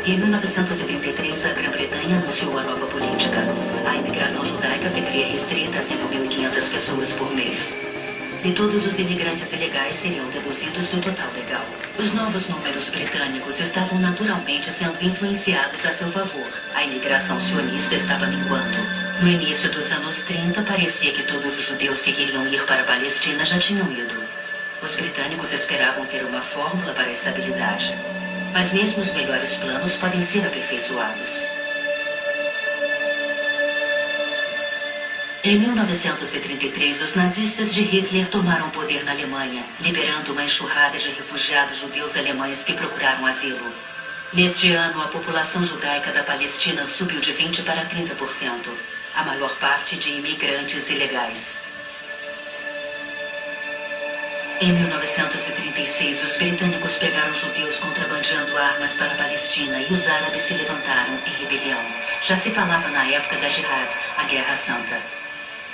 Em 1933, a Grã-Bretanha anunciou a nova política. A imigração judaica ficaria restrita a 5.500 pessoas por mês. E todos os imigrantes ilegais seriam deduzidos do total legal. Os novos números britânicos estavam naturalmente sendo influenciados a seu favor. A imigração sionista estava minguando. No início dos anos 30, parecia que todos os judeus que queriam ir para a Palestina já tinham ido. Os britânicos esperavam ter uma fórmula para a estabilidade. Mas mesmo os melhores planos podem ser aperfeiçoados. Em 1933, os nazistas de Hitler tomaram o poder na Alemanha, liberando uma enxurrada de refugiados judeus alemães que procuraram asilo. Neste ano, a população judaica da Palestina subiu de 20% para 30%, a maior parte de imigrantes ilegais. Em 1936, os britânicos pegaram judeus contrabandeando armas para a Palestina e os árabes se levantaram em rebelião. Já se falava na época da Jihad, a Guerra Santa.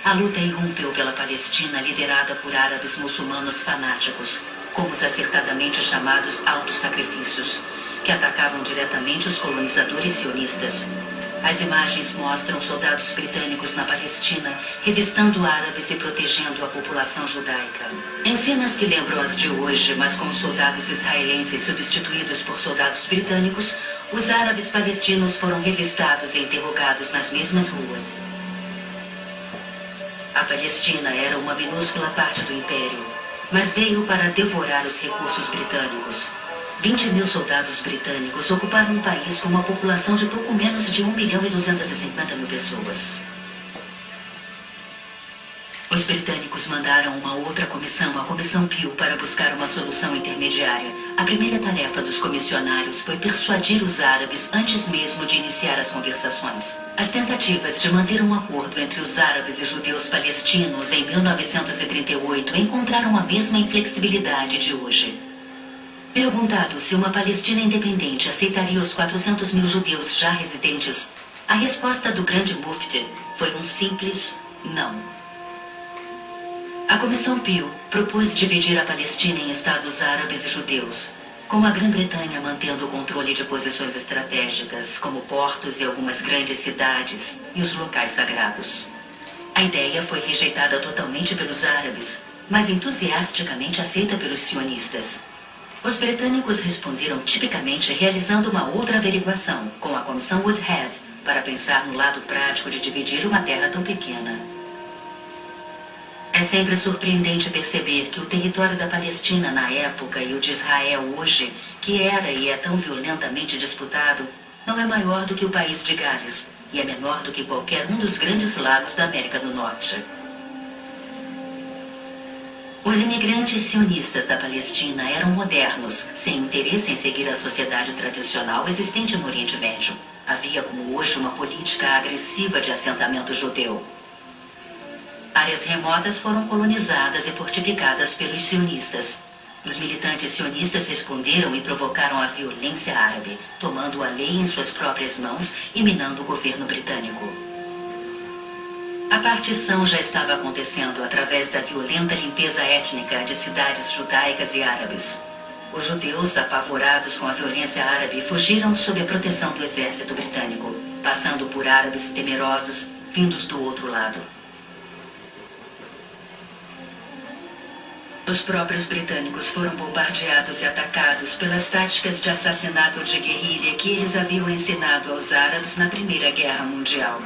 A luta irrompeu pela Palestina, liderada por árabes muçulmanos fanáticos, como os acertadamente chamados autossacrifícios, que atacavam diretamente os colonizadores sionistas. As imagens mostram soldados britânicos na Palestina, revistando árabes e protegendo a população judaica. Em cenas que lembram as de hoje, mas com soldados israelenses substituídos por soldados britânicos, os árabes palestinos foram revistados e interrogados nas mesmas ruas. A Palestina era uma minúscula parte do Império, mas veio para devorar os recursos britânicos. 20.000 soldados britânicos ocuparam um país com uma população de pouco menos de 1.250.000 pessoas. Os britânicos mandaram uma outra comissão, a Comissão Peel, para buscar uma solução intermediária. A primeira tarefa dos comissionários foi persuadir os árabes antes mesmo de iniciar as conversações. As tentativas de manter um acordo entre os árabes e judeus palestinos em 1938 encontraram a mesma inflexibilidade de hoje. Perguntado se uma Palestina independente aceitaria os 400.000 judeus já residentes, a resposta do grande mufti foi um simples não. A Comissão Peel propôs dividir a Palestina em estados árabes e judeus, com a Grã-Bretanha mantendo o controle de posições estratégicas, como portos e algumas grandes cidades e os locais sagrados. A ideia foi rejeitada totalmente pelos árabes, mas entusiasticamente aceita pelos sionistas. Os britânicos responderam tipicamente realizando uma outra averiguação com a Comissão Woodhead para pensar no lado prático de dividir uma terra tão pequena. É sempre surpreendente perceber que o território da Palestina na época e o de Israel hoje, que era e é tão violentamente disputado, não é maior do que o país de Gales e é menor do que qualquer um dos grandes lagos da América do Norte. Os imigrantes sionistas da Palestina eram modernos, sem interesse em seguir a sociedade tradicional existente no Oriente Médio. Havia, como hoje, uma política agressiva de assentamento judeu. Áreas remotas foram colonizadas e fortificadas pelos sionistas. Os militantes sionistas responderam e provocaram a violência árabe, tomando a lei em suas próprias mãos e minando o governo britânico. A partição já estava acontecendo através da violenta limpeza étnica de cidades judaicas e árabes. Os judeus, apavorados com a violência árabe, fugiram sob a proteção do exército britânico, passando por árabes temerosos vindos do outro lado. Os próprios britânicos foram bombardeados e atacados pelas táticas de assassinato de guerrilha que eles haviam ensinado aos árabes na Primeira Guerra Mundial.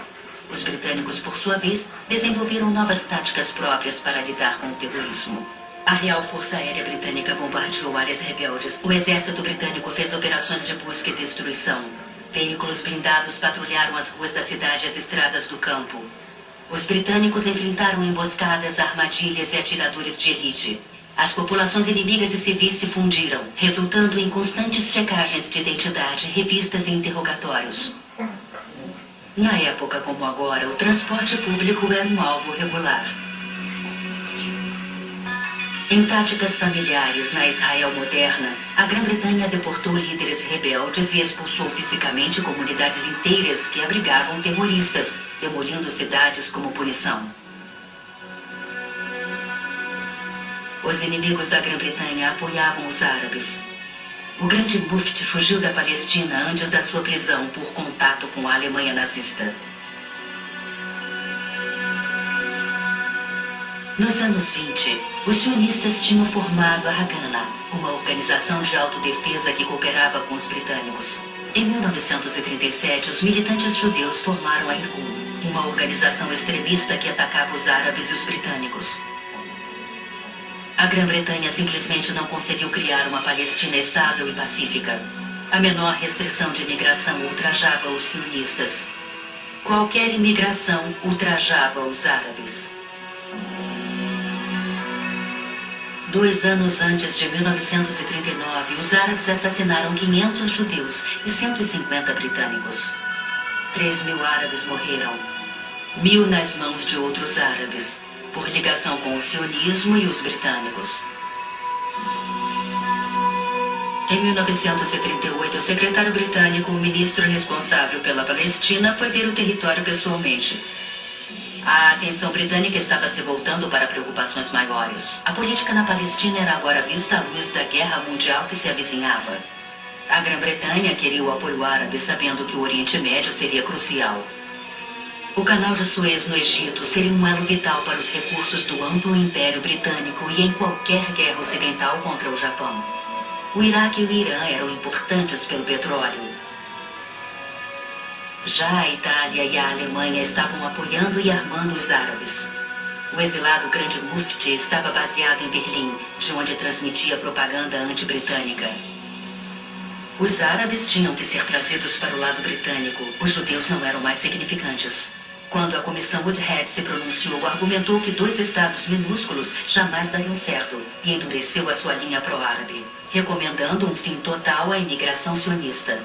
Os britânicos, por sua vez, desenvolveram novas táticas próprias para lidar com o terrorismo. A Real Força Aérea Britânica bombardeou áreas rebeldes. O exército britânico fez operações de busca e destruição. Veículos blindados patrulharam as ruas da cidade e as estradas do campo. Os britânicos enfrentaram emboscadas, armadilhas e atiradores de elite. As populações inimigas e civis se fundiram, resultando em constantes checagens de identidade, revistas e interrogatórios. Na época como agora, o transporte público era um alvo regular. Em táticas familiares na Israel moderna, a Grã-Bretanha deportou líderes rebeldes e expulsou fisicamente comunidades inteiras que abrigavam terroristas, demolindo cidades como punição. Os inimigos da Grã-Bretanha apoiavam os árabes. O grande Mufti fugiu da Palestina antes da sua prisão por contato com a Alemanha nazista. Nos anos 20, os sionistas tinham formado a Haganah, uma organização de autodefesa que cooperava com os britânicos. Em 1937, os militantes judeus formaram a Irgun, uma organização extremista que atacava os árabes e os britânicos. A Grã-Bretanha simplesmente não conseguiu criar uma Palestina estável e pacífica. A menor restrição de imigração ultrajava os sionistas. Qualquer imigração ultrajava os árabes. 2 anos antes de 1939, os árabes assassinaram 500 judeus e 150 britânicos. 3.000 árabes morreram, 1.000 nas mãos de outros árabes, por ligação com o sionismo e os britânicos. Em 1938, o secretário britânico, o ministro responsável pela Palestina, foi ver o território pessoalmente. A atenção britânica estava se voltando para preocupações maiores. A política na Palestina era agora vista à luz da guerra mundial que se avizinhava. A Grã-Bretanha queria o apoio árabe, sabendo que o Oriente Médio seria crucial. O canal de Suez no Egito seria um elo vital para os recursos do amplo Império Britânico e em qualquer guerra ocidental contra o Japão. O Iraque e o Irã eram importantes pelo petróleo. Já a Itália e a Alemanha estavam apoiando e armando os árabes. O exilado grande Mufti estava baseado em Berlim, de onde transmitia propaganda anti-britânica. Os árabes tinham que ser trazidos para o lado britânico. Os judeus não eram mais significantes. Quando a Comissão Woodhead se pronunciou, argumentou que 2 estados minúsculos jamais dariam certo e endureceu a sua linha pró-árabe, recomendando um fim total à imigração sionista.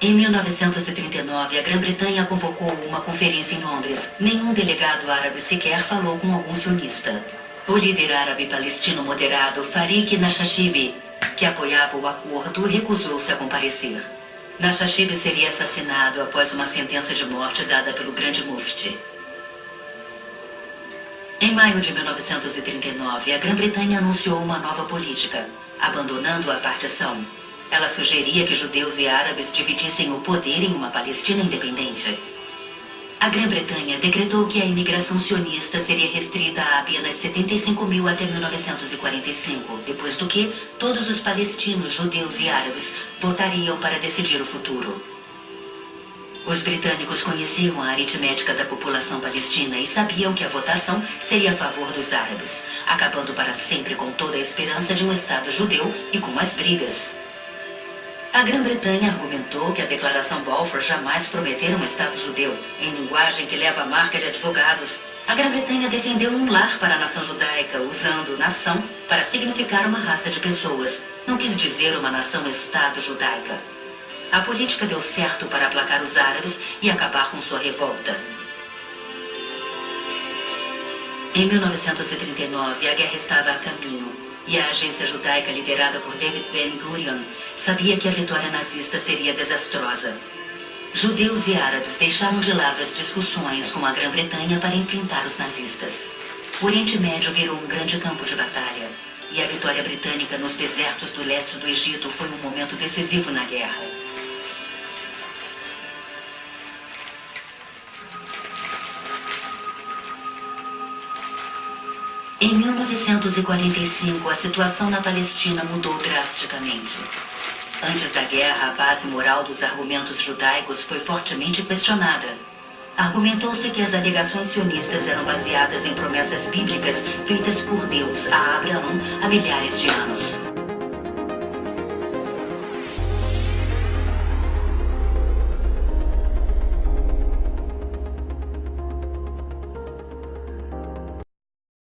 Em 1939, a Grã-Bretanha convocou uma conferência em Londres. Nenhum delegado árabe sequer falou com algum sionista. O líder árabe palestino moderado, Farik Nashashibi, que apoiava o acordo, recusou-se a comparecer. Nashashibi seria assassinado após uma sentença de morte dada pelo grande Mufti. Em maio de 1939, a Grã-Bretanha anunciou uma nova política, abandonando a partição. Ela sugeria que judeus e árabes dividissem o poder em uma Palestina independente. A Grã-Bretanha decretou que a imigração sionista seria restrita a apenas 75.000 até 1945, depois do que todos os palestinos, judeus e árabes votariam para decidir o futuro. Os britânicos conheciam a aritmética da população palestina e sabiam que a votação seria a favor dos árabes, acabando para sempre com toda a esperança de um Estado judeu e com as brigas. A Grã-Bretanha argumentou que a Declaração Balfour jamais prometera um Estado judeu. Em linguagem que leva a marca de advogados, a Grã-Bretanha defendeu um lar para a nação judaica, usando nação para significar uma raça de pessoas. Não quis dizer uma nação-estado judaica. A política deu certo para aplacar os árabes e acabar com sua revolta. Em 1939, a guerra estava a caminho. E a agência judaica liderada por David Ben-Gurion sabia que a vitória nazista seria desastrosa. Judeus e árabes deixaram de lado as discussões com a Grã-Bretanha para enfrentar os nazistas. O Oriente Médio virou um grande campo de batalha. E a vitória britânica nos desertos do leste do Egito foi um momento decisivo na guerra. Em 1945, a situação na Palestina mudou drasticamente. Antes da guerra, a base moral dos argumentos judaicos foi fortemente questionada. Argumentou-se que as alegações sionistas eram baseadas em promessas bíblicas feitas por Deus a Abraão há milhares de anos.